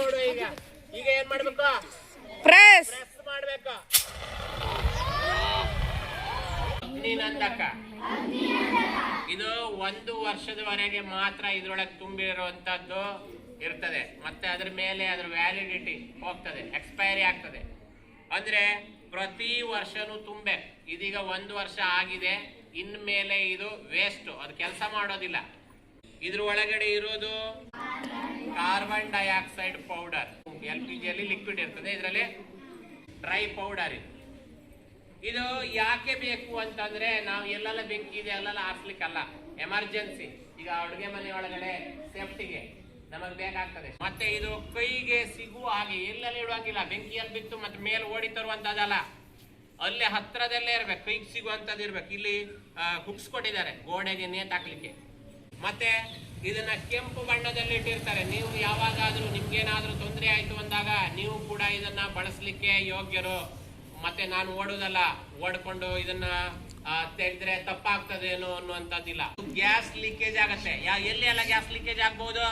ನೋಡು. ಈಗ ಈಗ ಏನ್ ಮಾಡ್ಬೇಕು? ಪ್ರೆಸ್ ಮಾಡ್ಬೇಕು. ಅಗ್ನಿನಂದಕ ಇದು 1 ವರ್ಷದವರೆಗೆ ಮಾತ್ರ ಇದ್ರೊಳಗೆ ತುಂಬಿರುವಂತದ್ದು ಇರ್ತದೆ. ಮತ್ತೆ ಅದ್ರ ಮೇಲೆ ಅದ್ರ ವ್ಯಾಲಿಡಿಟಿ ಹೋಗ್ತದೆ, ಎಕ್ಸ್ಪೈರಿ ಆಗ್ತದೆ. ಅಂದ್ರೆ ಪ್ರತಿ ವರ್ಷನೂ ತುಂಬಬೇಕು. ಇದೀಗ 1 ವರ್ಷ ಆಗಿದೆ, ಇನ್ಮೇಲೆ ಇದು ವೇಸ್ಟ್, ಅದು ಕೆಲಸ ಮಾಡೋದಿಲ್ಲ. ಇದ್ರ ಒಳಗಡೆ ಇರೋದು ಕಾರ್ಬನ್ ಡೈಆಕ್ಸೈಡ್ ಪೌಡರ್. LPG ಅಲ್ಲಿ ಲಿಕ್ವಿಡ್ ಇರ್ತದೆ, ಇದರಲ್ಲಿ ಡ್ರೈ ಪೌಡರ್. ಇದು ಯಾಕೆ ಬೇಕು ಅಂತಂದ್ರೆ ನಾವು ಎಲ್ಲೆಲ್ಲ ಬೆಂಕಿ ಇದೆ ಅಲ್ಲೆಲ್ಲ ಹಾಕ್ಲಿಕ್ಕಲ್ಲ, ಎಮರ್ಜೆನ್ಸಿ. ಈಗ ಅಡುಗೆ ಮನೆ ಒಳಗಡೆ ಸೇಫ್ಟಿಗೆ ನಮಗೆ ಬೇಕಾಗ್ತದೆ. ಮತ್ತೆ ಇದು ಕೈಗೆ ಸಿಗುವ ಹಾಗೆ ಎಲ್ಲೆಲ್ಲ ಇಡುವಾಗಿಲ್ಲ. ಬೆಂಕಿಯಲ್ಲಿ ಬಿತ್ತು ಮತ್ತೆ ಮೇಲೆ ಓಡಿ ತರುವಂತದಲ್ಲ, ಅಲ್ಲೇ ಹತ್ರದಲ್ಲೇ ಇರ್ಬೇಕು, ಕೈಗೆ ಸಿಗುವಂತದ್ದು ಇರ್ಬೇಕು. ಇಲ್ಲಿ ಹುಕ್ಸ್ ಕೊಟ್ಟಿದ್ದಾರೆ ಗೋಡೆಗೆ ನೇತಾಕ್ಲಿಕ್ಕೆ. ಮತ್ತೆ ಇದನ್ನ ಕೆಂಪು ಬಣ್ಣದಲ್ಲಿ ಇಟ್ಟಿರ್ತಾರೆ. ನೀವು ಯಾವಾಗಾದ್ರೂ ನಿಮ್ಗೇನಾದ್ರೂ ತೊಂದರೆ ಆಯ್ತು ಅಂದಾಗ ನೀವು ಕೂಡ ಇದನ್ನ ಬಳಸಲಿಕ್ಕೆ ಯೋಗ್ಯರು. ಮತ್ತೆ ನಾನು ಓಡುದಲ್ಲ, ಓಡ್ಕೊಂಡು ಇದನ್ನ ತೆಗೆದ್ರೆ ತಪ್ಪಾಗ್ತದೇನೋ ಅನ್ನುವಂಥದ್ದಿಲ್ಲ. ಗ್ಯಾಸ್ ಲೀಕೇಜ್ ಆಗತ್ತೆ. ಎಲ್ಲಿ ಎಲ್ಲ ಗ್ಯಾಸ್ ಲೀಕೇಜ್ ಆಗ್ಬಹುದು?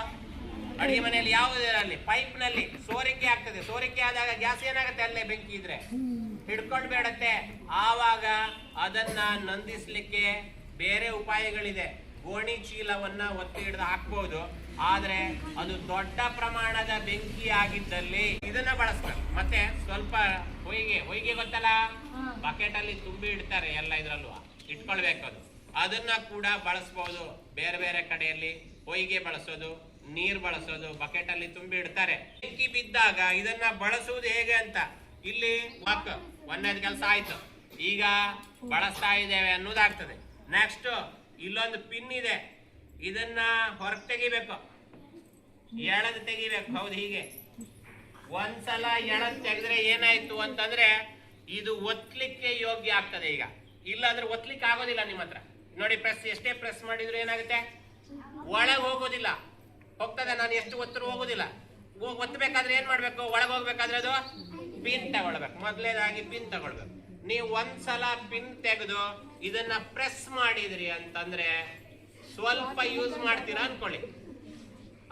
ಅಡಿಗೆ ಮನೆಯಲ್ಲಿ ಯಾವುದರಲ್ಲಿ ಪೈಪ್ ನಲ್ಲಿ ಸೋರಿಕೆ ಆಗ್ತದೆ. ಸೋರಿಕೆ ಆದಾಗ ಗ್ಯಾಸ್ ಏನಾಗುತ್ತೆ? ಅಲ್ಲೇ ಬೆಂಕಿ ಇದ್ರೆ ಹಿಡ್ಕೊಂಡು ಬೇಡತ್ತೆ. ಆವಾಗ ಅದನ್ನ ನಂದಿಸ್ಲಿಕ್ಕೆ ಬೇರೆ ಉಪಾಯಗಳಿದೆ. ಗೋಣಿ ಚೀಲವನ್ನ ಒತ್ತಿ ಹಿಡಿದು ಹಾಕ್ಬಹುದು. ಆದ್ರೆ ಅದು ದೊಡ್ಡ ಪ್ರಮಾಣದ ಬೆಂಕಿ ಆಗಿದ್ದಲ್ಲಿ ಇದನ್ನ ಬಳಸ್ತಾರೆ. ಮತ್ತೆ ಸ್ವಲ್ಪ ಹೊಯ್ಗೆ ಗೊತ್ತಲ್ಲ, ಬಕೆಟ್ ಅಲ್ಲಿ ತುಂಬಿ ಇಡ್ತಾರೆ ಎಲ್ಲ, ಇದ್ರಲ್ವಾ ಇಟ್ಕೊಳ್ಬೇಕು. ಅದನ್ನ ಕೂಡ ಬಳಸಬಹುದು. ಬೇರೆ ಬೇರೆ ಕಡೆಯಲ್ಲಿ ಹೊಯ್ಗೆ ಬಳಸೋದು, ನೀರ್ ಬಳಸೋದು, ಬಕೆಟ್ ಅಲ್ಲಿ ತುಂಬಿ ಇಡ್ತಾರೆ. ಬೆಂಕಿ ಬಿದ್ದಾಗ ಇದನ್ನ ಬಳಸುವುದು ಹೇಗೆ ಅಂತ ಇಲ್ಲಿ ಒಂದನೇದು ಕೆಲಸ ಆಯ್ತು. ಈಗ ಬಳಸ್ತಾ ಇದ್ದೇವೆ ಅನ್ನೋದಾಗ್ತದೆ. ನೆಕ್ಸ್ಟ್ ಇಲ್ಲೊಂದು ಪಿನ್ ಇದೆ, ಇದನ್ನ ಹೊರಗೆ ತೆಗಿಬೇಕು, ಎಳೆದು ತೆಗಿಬೇಕು. ಹೌದು, ಹೀಗೆ ಒಂದ್ಸಲ ಎಳೆದು ತೆಗೆದ್ರೆ ಏನಾಯ್ತು ಅಂತಂದ್ರೆ ಇದು ಒತ್ಲಿಕ್ಕೆ ಯೋಗ್ಯ ಆಗ್ತದೆ. ಈಗ ಇಲ್ಲ ಅಂದ್ರೆ ಒತ್ಲಿಕ್ಕೆ ಆಗೋದಿಲ್ಲ. ನಿಮ್ಮ ಹತ್ರ ನೋಡಿ, ಪ್ರೆಸ್ ಎಷ್ಟೇ ಪ್ರೆಸ್ ಮಾಡಿದ್ರು ಏನಾಗುತ್ತೆ? ಒಳಗೆ ಹೋಗೋದಿಲ್ಲ. ಹೋಗ್ತದೆ, ನಾನು ಎಷ್ಟು ಒತ್ತರು ಹೋಗೋದಿಲ್ಲ. ಒತ್ತಬೇಕಾದ್ರೆ ಏನ್ ಮಾಡ್ಬೇಕು? ಒಳಗೆ ಹೋಗ್ಬೇಕಾದ್ರೆ ಅದು ಪಿನ್ ತಗೊಳ್ಬೇಕು. ಮೊದಲೇದಾಗಿ ಪಿನ್ ತಗೊಳ್ಬೇಕು. ನೀವು ಒಂದ್ಸಲ ಪಿನ್ ತೆಗೆದು ಇದನ್ನ ಪ್ರೆಸ್ ಮಾಡಿದ್ರಿ ಅಂತಂದ್ರೆ ಸ್ವಲ್ಪ ಯೂಸ್ ಮಾಡ್ತೀರಾ ಅನ್ಕೊಳ್ಳಿ,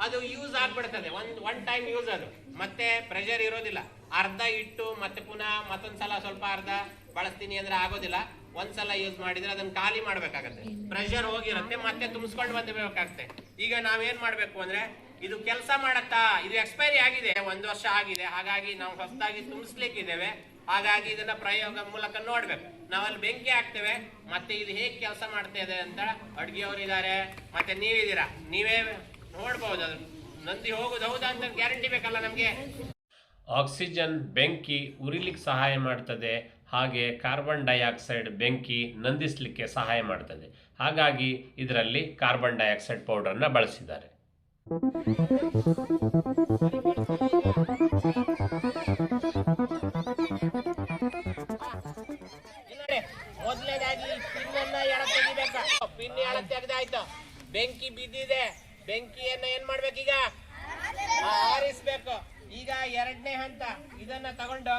ಅದು ಯೂಸ್ ಆಗ್ಬಿಡ್ತದೆ. One time use. ಅದು ಮತ್ತೆ ಪ್ರೆಷರ್ ಇರೋದಿಲ್ಲ. ಅರ್ಧ ಇಟ್ಟು ಮತ್ತೆ ಪುನಃ ಮತ್ತೊಂದ್ಸಲ ಸ್ವಲ್ಪ ಅರ್ಧ ಬಳಸ್ತೀನಿ ಅಂದ್ರೆ ಆಗೋದಿಲ್ಲ. ಒಂದ್ಸಲ ಯೂಸ್ ಮಾಡಿದ್ರೆ ಅದನ್ನ ಖಾಲಿ ಮಾಡ್ಬೇಕಾಗತ್ತೆ. ಪ್ರೆಷರ್ ಹೋಗಿರುತ್ತೆ, ಮತ್ತೆ ತುಂಬಿಸ್ಕೊಂಡು ಬಂದಿರ್ಬೇಕಾಗತ್ತೆ. ಈಗ ನಾವೇನ್ ಮಾಡ್ಬೇಕು ಅಂದ್ರೆ, ಇದು ಕೆಲಸ ಮಾಡತ್ತಾ? ಇದು ಎಕ್ಸ್ಪೈರಿ ಆಗಿದೆ, 1 ವರ್ಷ ಆಗಿದೆ. ಹಾಗಾಗಿ ನಾವು ಹೊಸದಾಗಿ ತುಂಬಿಸ್ಲಿಕ್ಕಿದ್ದೇವೆ. ಹಾಗಾಗಿ ಇದನ್ನ ಪ್ರಯೋಗ ಮೂಲಕ ನೋಡ್ಬೇಕು. ನಾವಲ್ಲಿ ಬೆಂಕಿ ಹಾಕ್ತೇವೆ, ಮತ್ತೆ ಇದು ಹೇಗೆ ಕೆಲಸ ಮಾಡ್ತಾ ಇದೆ ಅಂತ ಅಡ್ಗೆಯವರು ಇದ್ದಾರೆ, ಮತ್ತೆ ನೀವಿದ್ದೀರಾ, ನೀವೇ ನೋಡ್ಬಹುದು. ಅದು ನಂದಿ ಹೋಗುದು ಹೌದಾ ಅಂತ ಗ್ಯಾರಂಟಿ ಬೇಕಲ್ಲ ನಮ್ಗೆ. ಆಕ್ಸಿಜನ್ ಬೆಂಕಿ ಉರಿಲಿಕ್ಕೆ ಸಹಾಯ ಮಾಡ್ತದೆ, ಹಾಗೆ ಕಾರ್ಬನ್ ಡೈಆಕ್ಸೈಡ್ ಬೆಂಕಿ ನಂದಿಸಲಿಕ್ಕೆ ಸಹಾಯ ಮಾಡ್ತದೆ. ಹಾಗಾಗಿ ಇದರಲ್ಲಿ ಕಾರ್ಬನ್ ಡೈಆಕ್ಸೈಡ್ ಪೌಡರ್ನ ಬಳಸಿದ್ದಾರೆ. ಮೊದಲನೇದಾಗಿ ಪಿನ್ನನ್ನ ಎಳ ತೆಗಿಬೇಕು. ಪಿನ್ ಎಳ ತೆಗೆದಾಯ್ತು, ಬೆಂಕಿ ಬಿದ್ದಿದೆ. ಬೆಂಕಿಯನ್ನ ಏನ್ ಮಾಡ್ಬೇಕೀಗ? ಆರಿಸ್ಬೇಕು. ಈಗ 2ನೇ ಹಂತ, ಇದನ್ನ ತಗೊಂಡು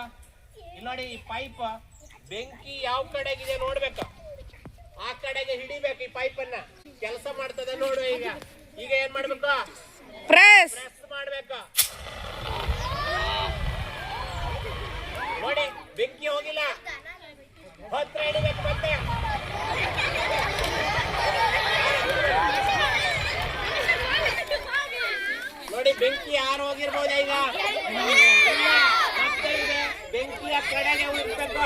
ಇಲ್ಲಿ ನೋಡಿ, ಈ ಪೈಪ್ ಬೆಂಕಿ ಯಾವ ಕಡೆಗಿದೆ ನೋಡ್ಬೇಕು, ಆ ಕಡೆಗೆ ಹಿಡಿಬೇಕು. ಈ ಪೈಪ್ ಅನ್ನ ಕೆಲಸ ಮಾಡ್ತದೆ ನೋಡು. ಈಗ ಈಗ ಏನ್ ಮಾಡ್ಬೇಕು? ಪ್ರೆಸ್ ಮಾಡ್ಬೇಕು. ನೋಡಿ, ಬೆಂಕಿ ಹೋಗಿಲ್ಲ, ಹತ್ರ ಹಿಡಿಬೇಕು. ಮತ್ತೆ ನೋಡಿ, ಬೆಂಕಿ ಯಾರು ಹೋಗಿರ್ಬೋದು. ಈಗ ಮತ್ತೆ ಇದೆ, ಬೆಂಕಿಯ ಕಡೆಗೆ ಉಳಿಸ್ಬೇಕು.